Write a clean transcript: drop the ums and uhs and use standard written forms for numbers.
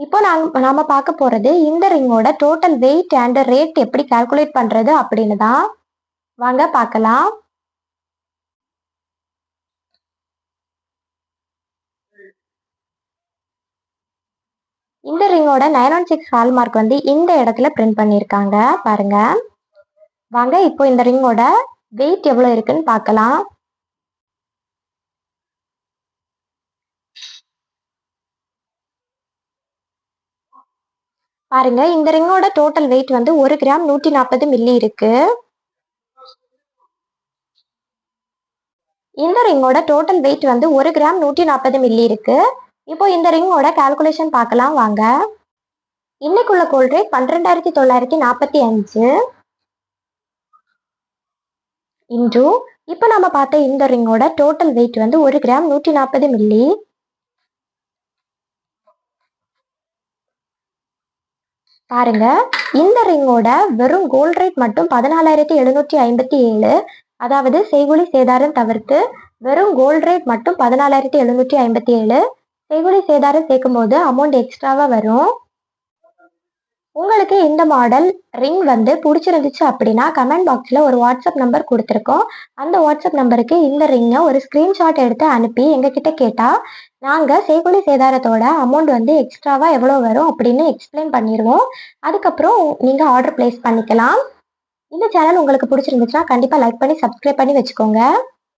இப்போ நாம பார்க்க போறது இந்த ரிங்கோட டோட்டல் வெயிட் அண்ட் ரேட் எப்படி கால்குலேட் பண்றது அப்படின்னு தான். வாங்க பார்க்கலாம். இந்த ரிங்கோட 916 ஹால்மார்க் வந்து இந்த இடத்துல பிரிண்ட் பண்ணியிருக்காங்க பாருங்க. வாங்க இப்போ இந்த ரிங்கோட வெயிட் எவ்வளோ இருக்குன்னு பார்க்கலாம். பாருங்க, இந்த ரிங்கோட டோட்டல் வெயிட் வந்து 1 கிராம் 140 மில்லி இருக்கு. இந்த ரிங்கோட டோட்டல் வெயிட் வந்து 1 கிராம் 140 மில்லி இருக்கு. இப்போ இந்த ரிங்கோட கால்குலேஷன் பார்க்கலாம் வாங்க. இன்னைக்குள்ள கோல்ட் ரேட் 12,945 இன்டு இப்போ நம்ம பார்த்த இந்த ரிங்கோட டோட்டல் வெயிட் வந்து 1 கிராம் 140 மில்லி. பாருங்க, இந்த ரிங்கோட வெறும் கோல்ட் ரேட் மட்டும் 14,757. அதாவது செய்கூலி சேதாரம் தவிர்த்து வெறும் கோல்ட் ரேட் மட்டும் 14,757. செய்கூலி சேதாரம் சேர்க்கும் போது அமௌண்ட் எக்ஸ்ட்ராவா வரும். உங்களுக்கு இந்த மாடல் ரிங் வந்து பிடிச்சிருந்துச்சு அப்படின்னா கமெண்ட் பாக்ஸில் ஒரு வாட்ஸ்அப் நம்பர் கொடுத்துருக்கோம். அந்த வாட்ஸ்அப் நம்பருக்கு இந்த ரிங்கை ஒரு ஸ்க்ரீன்ஷாட் எடுத்து அனுப்பி எங்ககிட்ட கேட்டால் நாங்கள் செய்கூலி சேதாரத்தோட அமௌண்ட் வந்து எக்ஸ்ட்ராவாக எவ்வளோ வரும் அப்படின்னு எக்ஸ்பிளைன் பண்ணிடுவோம். அதுக்கப்புறம் நீங்கள் ஆர்டர் பிளேஸ் பண்ணிக்கலாம். இந்த சேனல் உங்களுக்கு பிடிச்சிருந்துச்சுன்னா கண்டிப்பாக லைக் பண்ணி சப்ஸ்கிரைப் பண்ணி வச்சுக்கோங்க.